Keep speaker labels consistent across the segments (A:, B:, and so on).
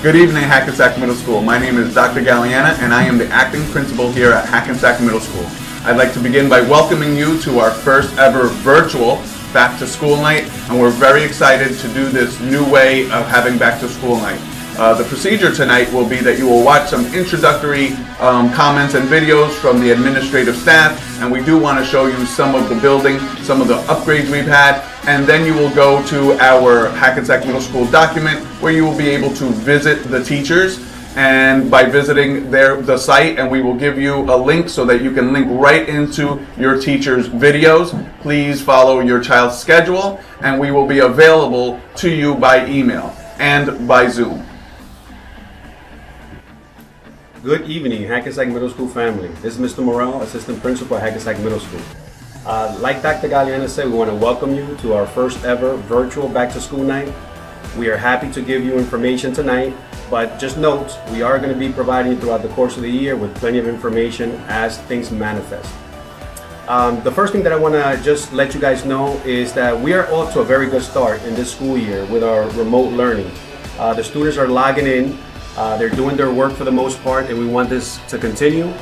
A: Good evening, Hackensack Middle School. My name is Dr. Galliana, and I am the acting principal here at Hackensack Middle School. I'd like to begin by welcoming you to our first ever virtual back to school night, and we're very excited to do this new way of having back to school night. The procedure tonight will be that you will watch some introductory comments and videos from the administrative staff, and we do want to show you some of the building, some of the upgrades we've had, and then you will go to our Hackensack Middle School document where you will be able to visit the teachers, and by visiting the site, and we will give you a link so that you can link right into your teacher's videos. Please follow your child's schedule, and we will be available to you by email and by Zoom.
B: Good evening, Hackensack Middle School family. This is Mr. Morrell, Assistant Principal at Hackensack Middle School. Like Dr. Galliana said, we want to welcome you to our first ever virtual back to school night. We are happy to give you information tonight, but just note, we are going to be providing you throughout the course of the year with plenty of information as things manifest. The first thing that I want to just let you guys know is that we are off to a very good start in this school year with our remote learning. The students are logging in. They're doing their work for the most part, and we want this to continue.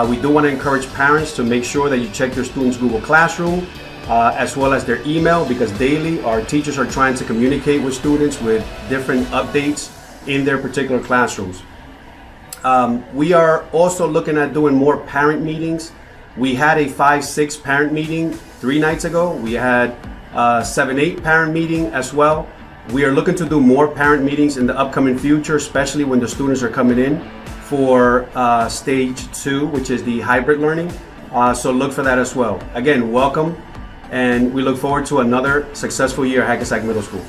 B: We do want to encourage parents to make sure that you check your students' Google Classroom as well as their email, because daily our teachers are trying to communicate with students with different updates in their particular classrooms. We are also looking at doing more parent meetings. We had a 5-6 parent meeting 3 nights ago. We had a 7-8 parent meeting as well. We are looking to do more parent meetings in the upcoming future, especially when the students are coming in for stage 2, which is the hybrid learning. So look for that as well. Again, welcome, and we look forward to another successful year at Hackensack Middle School.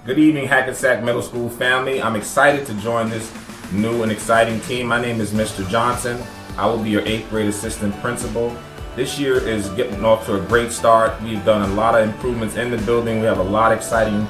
C: Good evening, Hackensack Middle School family. I'm excited to join this new and exciting team. My name is Mr. Johnson. I will be your 8th grade assistant principal. This year is getting off to a great start. We've done a lot of improvements in the building. We have a lot of exciting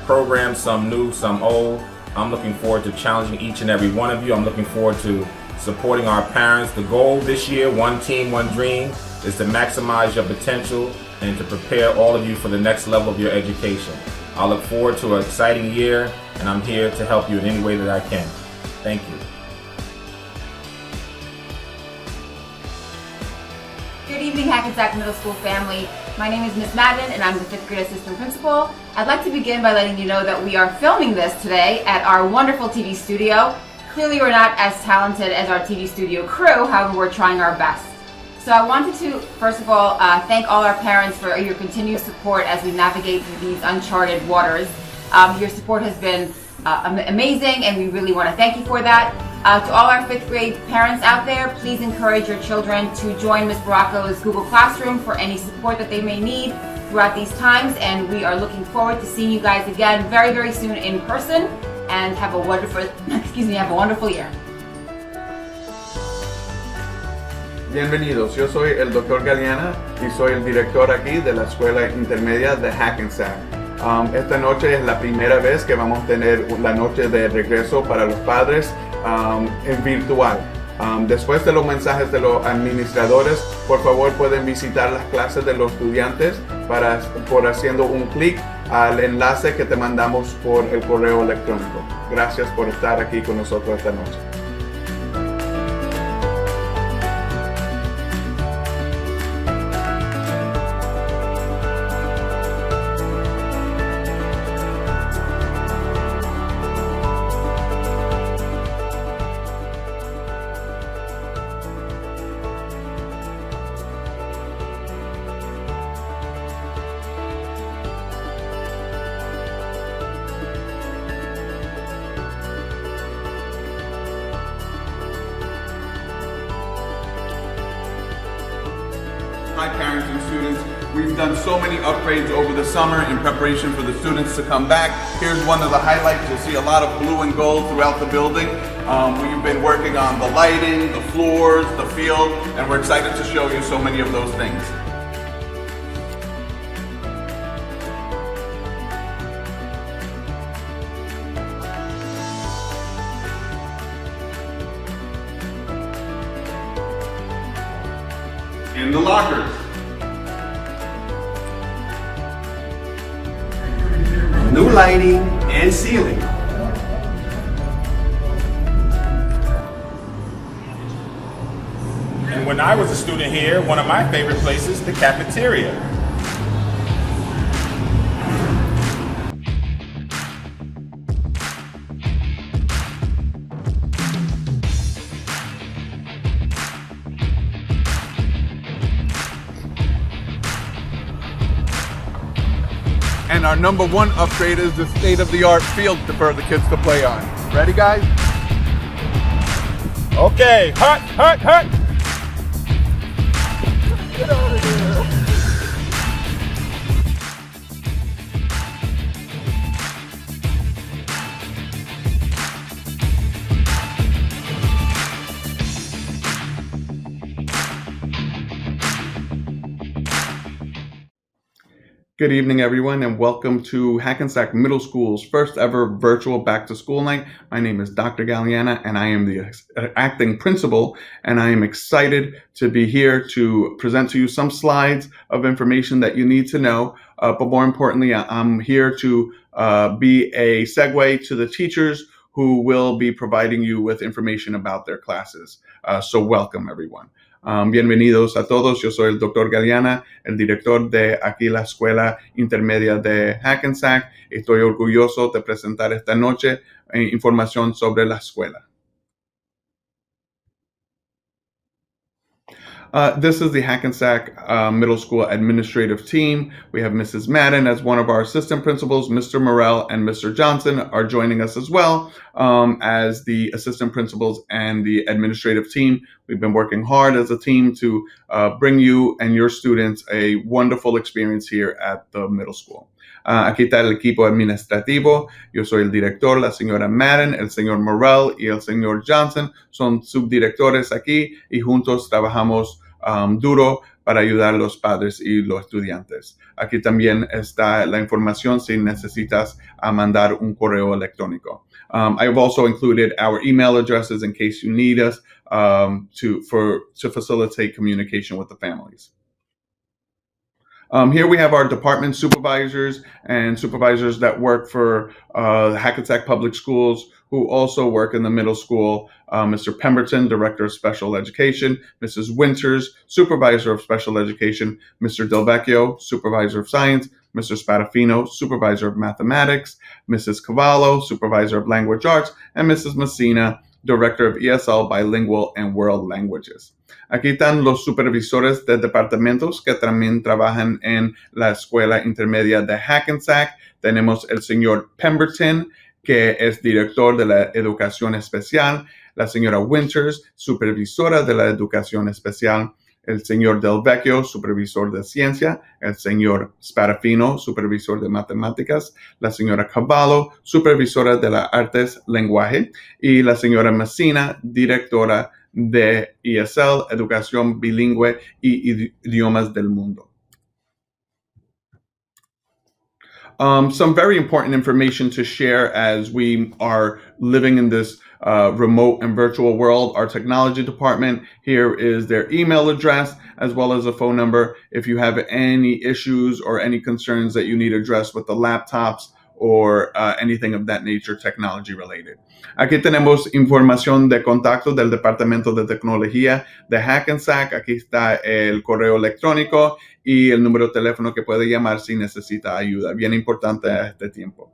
C: programs, some new, some old. I'm looking forward to challenging each and every one of you. I'm looking forward to supporting our parents. The goal this year, one team, one dream, is to maximize your potential and to prepare all of you for the next level of your education. I look forward to an exciting year, and I'm here to help you in any way that I can. Thank you.
D: Good evening, Hackensack Middle School family. My name is Ms. Madden, and I'm the 5th grade assistant principal. I'd like to begin by letting you know that we are filming this today at our wonderful TV studio. Clearly, we're not as talented as our TV studio crew, however, we're trying our best. So I wanted to, first of all, thank all our parents for your continued support as we navigate through these uncharted waters. Your support has been amazing, and we really want to thank you for that. To all our 5th grade parents out there, please encourage your children to join Ms. Baracco's Google Classroom for any support that they may need throughout these times, and we are looking forward to seeing you guys again very, very soon in person, and have a wonderful, have a wonderful year.
A: Bienvenidos, yo soy el Dr. Galliana y soy el director aquí de la Escuela Intermedia de Hackensack. Esta noche es la primera vez que vamos a tener la noche de regreso para los padres en virtual. Después de los mensajes de los administradores, por favor pueden visitar las clases de los estudiantes por haciendo un clic al enlace que te mandamos por el correo electrónico. Gracias por estar aquí con nosotros esta noche. Hi parents and students, we've done so many upgrades over the summer in preparation for the students to come back. Here's one of the highlights. You'll see a lot of blue and gold throughout the building. We've been working on the lighting, the floors, the field, and we're excited to show you so many of those things. In the lockers.
B: New lighting, and ceiling.
C: And when I was a student here, one of my favorite places, the cafeteria.
A: And our number one upgrade is the state-of-the-art field for the kids to play on. Ready, guys?
C: Okay, hut.
A: Get out of here. Good evening, everyone, and welcome to Hackensack Middle School's first ever virtual back to school night. My name is Dr. Galliana, and I am the acting principal, and I am excited to be here to present to you some slides of information that you need to know. But more importantly, I'm here to be a segue to the teachers who will be providing you with information about their classes. So welcome, everyone. Bienvenidos a todos, yo soy el Dr. Galeana, el director de aquí la Escuela Intermedia de Hackensack. Estoy orgulloso de presentar esta noche información sobre la escuela. This is the Hackensack Middle School administrative team. We have Mrs. Madden as one of our assistant principals. Mr. Morrell and Mr. Johnson are joining us as well as the assistant principals and the administrative team. We've been working hard as a team to bring you and your students a wonderful experience here at the middle school. Aquí está el equipo administrativo. Yo soy el director, la señora Madden, el señor Morrell y el señor Johnson son subdirectores aquí y juntos trabajamos duro para ayudar a los padres y los estudiantes. Aquí también está la información si necesitas mandar un correo electrónico. I've also included our email addresses in case you need us to facilitate communication with the families. Here we have our department supervisors and supervisors that work for Hackensack Public Schools who also work in the middle school. Mr. Pemberton, Director of Special Education, Mrs. Winters, Supervisor of Special Education, Mr. Delvecchio, Supervisor of Science, Mr. Spadafino, Supervisor of Mathematics, Mrs. Cavallo, Supervisor of Language Arts, and Mrs. Messina, Director of ESL Bilingual and World Languages. Aquí están los supervisores de departamentos que también trabajan en la escuela intermedia de Hackensack. Tenemos el señor Pemberton, que es director de la educación especial, la señora Winters, supervisora de la educación especial, el señor Delvecchio, supervisor de ciencia, el señor Spadafino, supervisor de matemáticas, la señora Cavallo, supervisora de las artes lenguaje, y la señora Messina, directora de ESL, educación bilingüe y idiomas del mundo. Some very important information to share as we are living in this remote and virtual world. Our technology department, here is their email address as well as a phone number if you have any issues or any concerns that you need addressed with the laptops or anything of that nature technology related. Aquí tenemos información de contacto del Departamento de Tecnología de Hackensack. Aquí está el correo electrónico y el número de teléfono que puede llamar si necesita ayuda. Bien importante a este tiempo.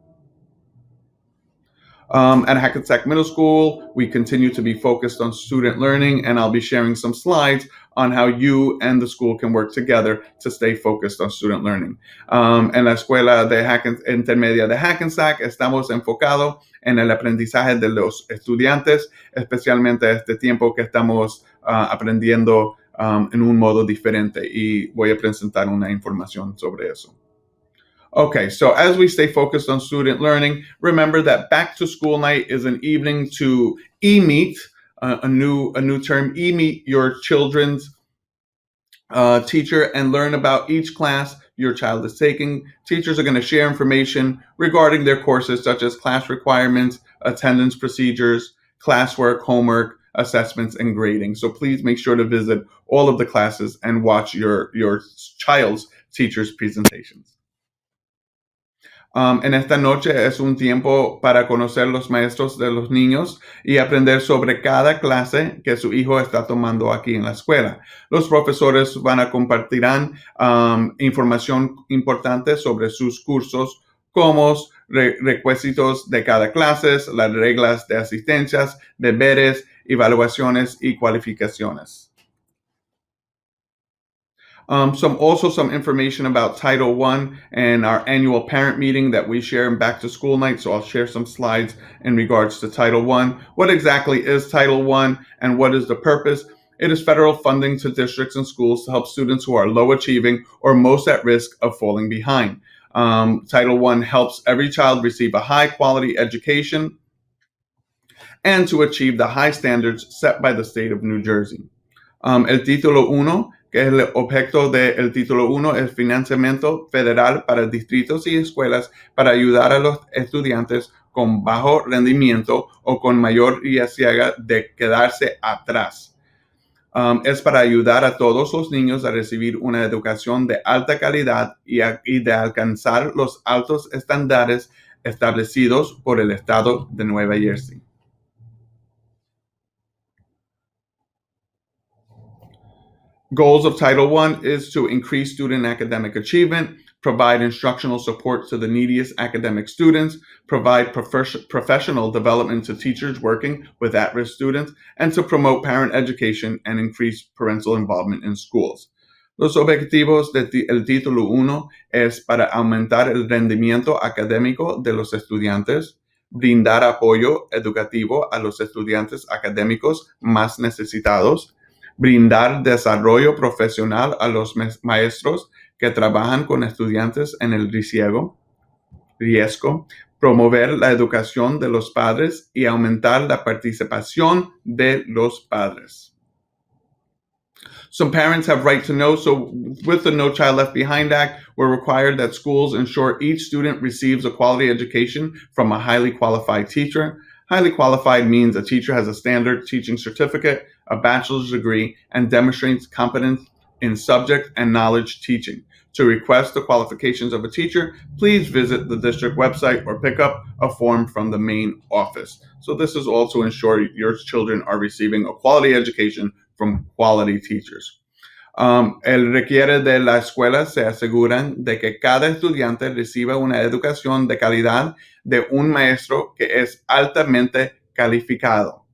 A: At Hackensack Middle School, we continue to be focused on student learning, and I'll be sharing some slides on how you and the school can work together to stay focused on student learning. En la escuela de intermedia de Hackensack estamos enfocados en el aprendizaje de los estudiantes, especialmente este tiempo que estamos aprendiendo en un modo diferente, y voy a presentar una información sobre eso. Okay, so as we stay focused on student learning, remember that back to school night is an evening to e-meet, a new term, e-meet your children's teacher and learn about each class your child is taking. Teachers are going to share information regarding their courses such as class requirements, attendance procedures, classwork, homework, assessments, and grading. So please make sure to visit all of the classes and watch your child's teacher's presentations. En esta noche es un tiempo para conocer los maestros de los niños y aprender sobre cada clase que su hijo está tomando aquí en la escuela. Los profesores compartirán información importante sobre sus cursos, como requisitos de cada clase, las reglas de asistencias, deberes, evaluaciones y cualificaciones. Some information about Title I and our annual parent meeting that we share in Back to School Night. So I'll share some slides in regards to Title I. What exactly is Title I and what is the purpose? It is federal funding to districts and schools to help students who are low achieving or most at risk of falling behind. Title I helps every child receive a high quality education and to achieve the high standards set by the state of New Jersey. El título 1, que es el objeto del título 1, es financiamiento federal para distritos y escuelas para ayudar a los estudiantes con bajo rendimiento o con mayor riesgo de quedarse atrás. Es para ayudar a todos los niños a recibir una educación de alta calidad y de alcanzar los altos estándares establecidos por el estado de Nueva Jersey. Goals of Title I is to increase student academic achievement, provide instructional support to the neediest academic students, provide professional development to teachers working with at-risk students, and to promote parent education and increase parental involvement in schools. Los objetivos del título 1 es para aumentar el rendimiento académico de los estudiantes, brindar apoyo educativo a los estudiantes académicos más necesitados, brindar desarrollo profesional a los maestros que trabajan con estudiantes en el riesgo, promover la educación de los padres y aumentar la participación de los padres. Some parents have right to know, so with the No Child Left Behind Act, we're required that schools ensure each student receives a quality education from a highly qualified teacher. Highly qualified means a teacher has a standard teaching certificate, a bachelor's degree, and demonstrates competence in subject and knowledge teaching. To request the qualifications of a teacher, please visit the district website or pick up a form from the main office. So this is all to ensure your children are receiving a quality education from quality teachers. El requiere de la escuela se aseguran de que cada estudiante reciba una educación de calidad de un maestro que es altamente calificado.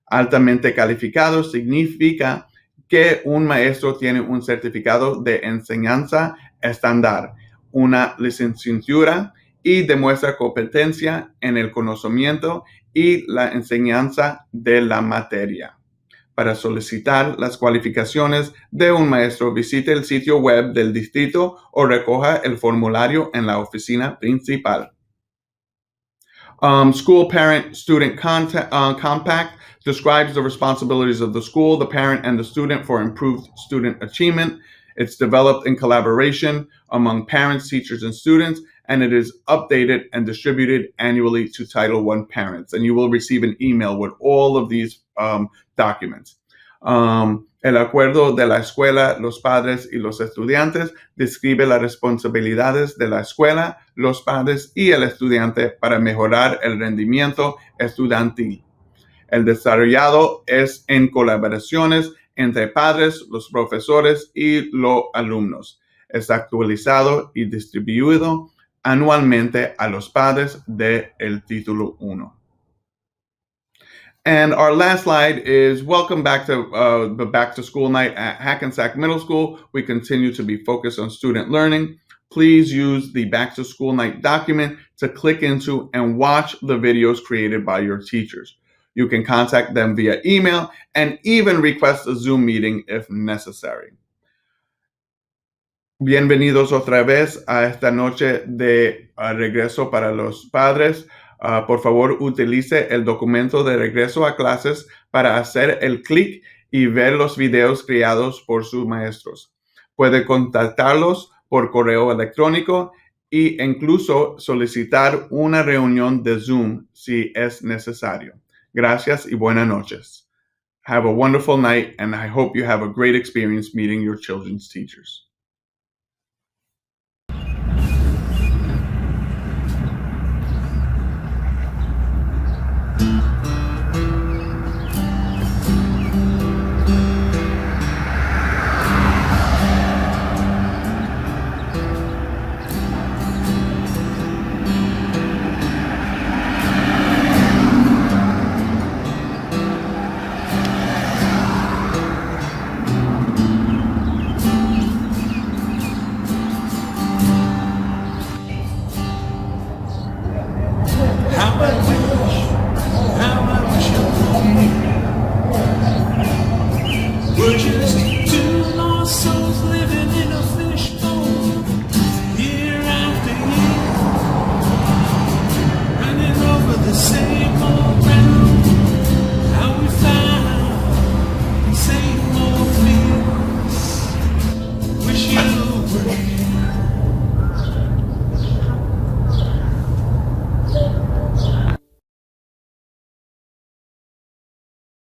A: Altamente calificado significa que un maestro tiene un certificado de enseñanza estándar, una licenciatura y demuestra competencia en el conocimiento y la enseñanza de la materia. Para solicitar las cualificaciones de un maestro, visite el sitio web del distrito o recoja el formulario en la oficina principal. School Parent-Student Compact describes the responsibilities of the school, the parent, and the student for improved student achievement. It's developed in collaboration among parents, teachers, and students, and it is updated and distributed annually to Title I parents. And you will receive an email with all of these documents. El acuerdo de la escuela, los padres y los estudiantes describe las responsabilidades de la escuela, los padres y el estudiante para mejorar el rendimiento estudiantil. El desarrollado es en colaboraciones entre padres, los profesores y los alumnos. Es actualizado y distribuido anualmente a los padres del título 1. And our last slide is welcome back to the Back to School Night at Hackensack Middle School. We continue to be focused on student learning. Please use the Back to School Night document to click into and watch the videos created by your teachers. You can contact them via email and even request a Zoom meeting if necessary. Bienvenidos otra vez a esta noche de regreso para los padres. Por favor, utilice el documento de regreso a clases para hacer el clic y ver los videos creados por sus maestros. Puede contactarlos por correo electrónico e incluso solicitar una reunión de Zoom si es necesario. Gracias y buenas noches. Have a wonderful night, and I hope you have a great experience meeting your children's teachers.